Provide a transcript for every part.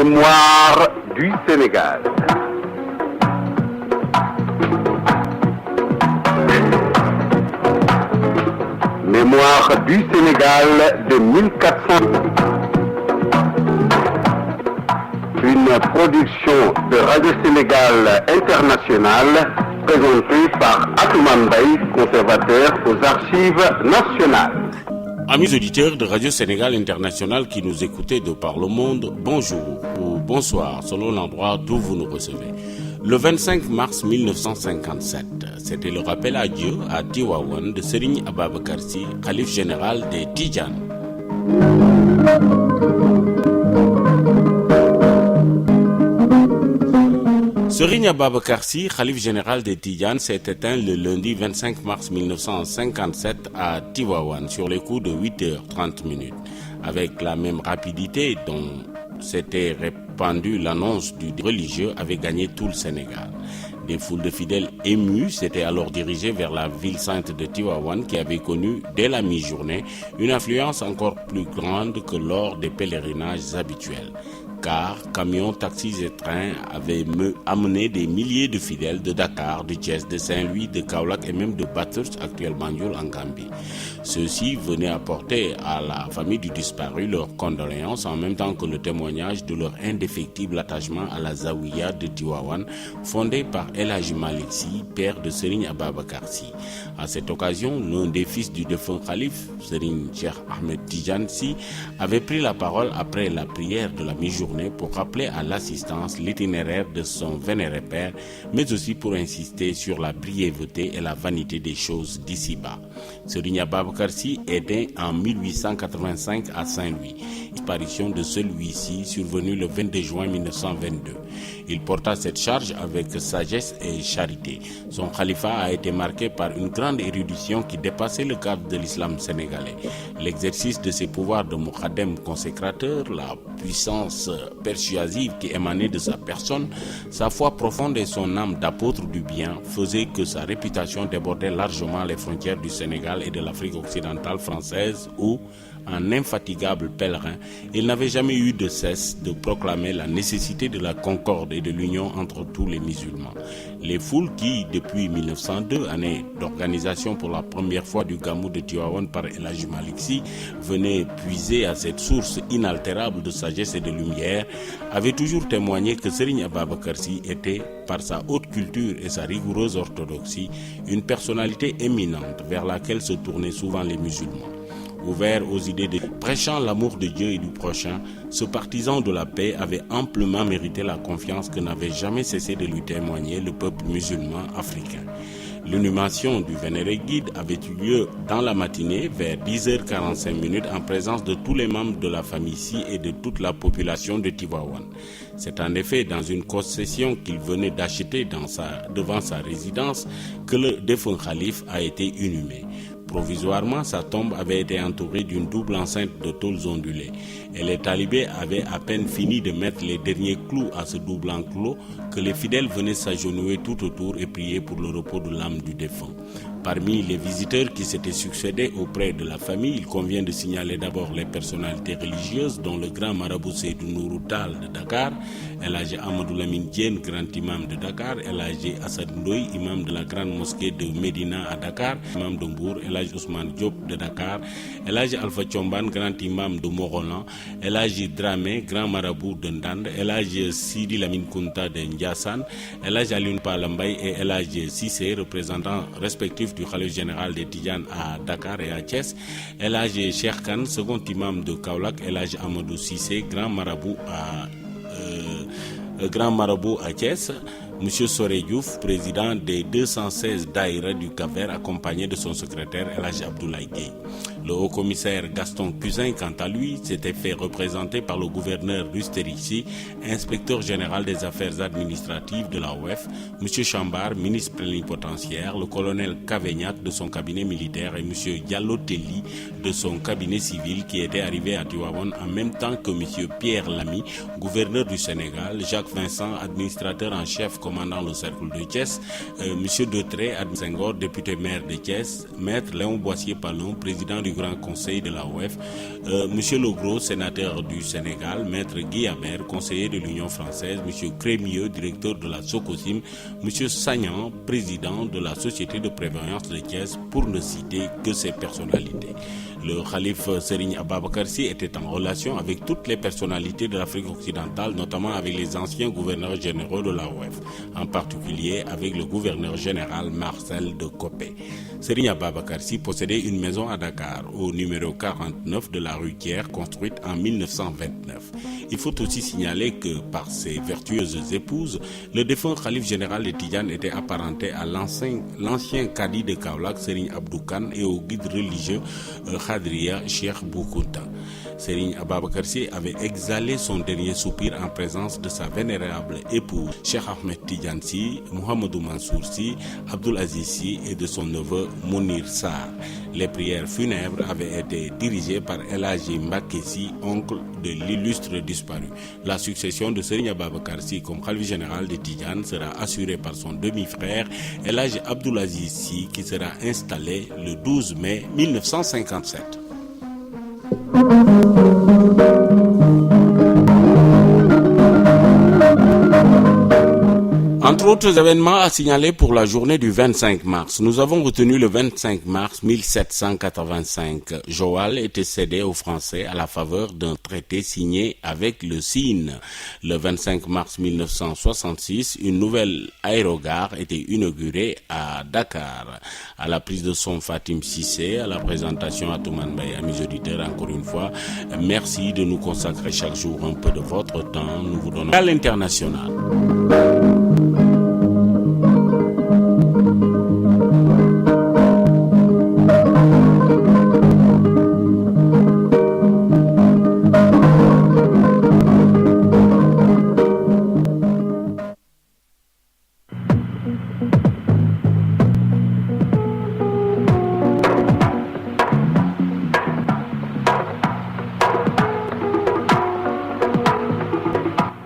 Mémoire du Sénégal. Mémoire du Sénégal de 1400. Une production de Radio Sénégal International présentée par Atoumane Mbaye, conservateur aux Archives nationales. Amis auditeurs de Radio Sénégal International qui nous écoutez de par le monde, bonjour ou bonsoir selon l'endroit d'où vous nous recevez. Le 25 mars 1957, c'était le rappel à Dieu à Tivaouane de Serigne Ababacar Sy, calife général des Tidjanes. Serigne Ababacar Sy, calife général des Tidjanes, s'est éteint le lundi 25 mars 1957 à Tivaouane sur les coups de 8h30. Avec la même rapidité dont s'était répandue l'annonce du religieux avait gagné tout le Sénégal. Des foules de fidèles émus s'étaient alors dirigées vers la ville sainte de Tivaouane qui avait connu dès la mi-journée une affluence encore plus grande que lors des pèlerinages habituels. Car camions, taxis et trains avaient amené des milliers de fidèles de Dakar, de Thiès, de Saint-Louis, de Kaolack et même de Bathurst, actuel Banjul en Gambie. Ceux-ci venaient apporter à la famille du disparu leurs condoléances en même temps que le témoignage de leur indéfectible attachement à la Zawiya de Tivaouane, fondée par El Hadji Malick Sy, père de Serigne Ababacar Sy. À cette occasion, l'un des fils du défunt calife, Serigne Cheikh Ahmed Tidiane Sy, avait pris la parole après la prière de la mi-journée pour rappeler à l'assistance l'itinéraire de son vénéré père, mais aussi pour insister sur la brièveté et la vanité des choses d'ici-bas. Serigne Ababacar Sy est né en 1885 à Saint-Louis. Disparition de celui-ci survenue le 22 juin 1922. Il porta cette charge avec sagesse et charité. Son califat a été marqué par une grande érudition qui dépassait le cadre de l'islam sénégalais. L'exercice de ses pouvoirs de Moukhadem consécrateur, la puissance persuasive qui émanait de sa personne, sa foi profonde et son âme d'apôtre du bien faisaient que sa réputation débordait largement les frontières du Sénégal et de l'Afrique occidentale française où, un infatigable pèlerin, il n'avait jamais eu de cesse de proclamer la nécessité de la concorde et de l'union entre tous les musulmans. Les foules qui, depuis 1902, année d'organisation pour la première fois du Gamou de Tivaouane par El Hadji Malick Sy, venaient puiser à cette source inaltérable de sagesse et de lumière, avaient toujours témoigné que Serigne Ababacar Sy était, par sa haute culture et sa rigoureuse orthodoxie, une personnalité éminente vers laquelle se tournaient souvent les musulmans. Ouvert aux idées de prêchant l'amour de Dieu et du prochain, ce partisan de la paix avait amplement mérité la confiance que n'avait jamais cessé de lui témoigner le peuple musulman africain. L'inhumation du vénéré guide avait eu lieu dans la matinée vers 10h45 en présence de tous les membres de la famille Sy et de toute la population de Tivaouane. C'est en effet dans une concession qu'il venait d'acheter devant sa résidence que le défunt calife a été inhumé. Provisoirement, sa tombe avait été entourée d'une double enceinte de tôles ondulées et les talibés avaient à peine fini de mettre les derniers clous à ce double enclos que les fidèles venaient s'agenouiller tout autour et prier pour le repos de l'âme du défunt. Parmi les visiteurs qui s'étaient succédés auprès de la famille, il convient de signaler d'abord les personnalités religieuses dont le grand marabout Seydou Nourou Tall de Dakar, El Hadji Amadou Lamine Diène, grand imam de Dakar, El Hadji Assad Ndoye, imam de la grande mosquée de Médina à Dakar, imam de Mbour, El Hadji Ousmane Diop de Dakar, El Hadji Alpha Thiomban, grand imam de Morolan, El Hadji Dramé, grand marabout de Ndande, El Hadji Sidi Lamine Kounta de Ndiassane, El Hadji Alioune Palambay et El Hadji Cissé, représentants respectifs du khalife général des Tidjanes à Dakar et à Thiès, El Hadji Cheikh Kane, second imam de Kaolack, El Hadji Amadou Cissé, grand marabout à Thiès, M. Soré Diouf, président des 216 daïra du Cap-Vert, accompagné de son secrétaire El Hadji Abdoulaye Gueye. Le haut-commissaire Gaston Cousin, quant à lui, s'était fait représenter par le gouverneur Rustérici, inspecteur général des affaires administratives de la OEF, M. Chambar, ministre plénipotentiaire, le colonel Cavegnac de son cabinet militaire et M. Diallo Telli de son cabinet civil qui était arrivé à Tivaouane en même temps que M. Pierre Lamy, gouverneur du Sénégal, Jacques Vincent, administrateur en chef commandant le cercle de Thiès, M. Detré, Senghor, député maire de Thiès, Maître Léon Boissier-Palon, président du Grand Conseil de la OEF, Monsieur Legros, sénateur du Sénégal, Maître Guy Amer, conseiller de l'Union française, Monsieur Crémieux, directeur de la SOCOSIM, Monsieur Sagnan, président de la Société de prévoyance de Thiès, pour ne citer que ces personnalités. Le calife Serigne Ababakar Sy était en relation avec toutes les personnalités de l'Afrique occidentale, notamment avec les anciens gouverneurs généraux de l'AOF, en particulier avec le gouverneur général Marcel de Copé. Serigne Ababakar Sy possédait une maison à Dakar, au numéro 49 de la rue Thiers, construite en 1929. Il faut aussi signaler que, par ses vertueuses épouses, le défunt calife général de Tidjane était apparenté à l'ancien cadi de Kaolack, Serigne Abdou Kane, et au guide religieux Khadria Cheikh Bou Kounta. Serigne Ababakar Sy avait exhalé son dernier soupir en présence de sa vénérable épouse Cheikh Ahmed Tidjane Sy, Mohamedou Mansour Sy, Abdoul Aziz Sy et de son neveu Mounir Sarr. Les prières funèbres avaient été dirigées par El Hadji Mbacké Sy, oncle de l'illustre disparu. La succession de Serigne Ababakar Sy comme khalife général de Tidjane sera assurée par son demi-frère El Hadji Abdoul Aziz Sy, qui sera installé le 12 mai 1957. Entre autres événements à signaler pour la journée du 25 mars, nous avons retenu le 25 mars 1785. Joal était cédé aux Français à la faveur d'un traité signé avec le Sine. Le 25 mars 1966, une nouvelle aérogare était inaugurée à Dakar. À la prise de son Fatim Cissé, à la présentation à Toumane Mbaye. Amis auditeurs, encore une fois, merci de nous consacrer chaque jour un peu de votre temps. Nous vous donnons à l'international.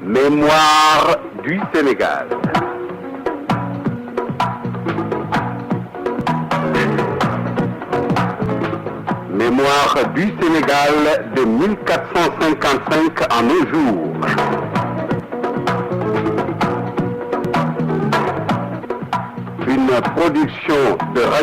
Mémoire du Sénégal. Mémoire du Sénégal de 1455 à nos jours. Une production de Radio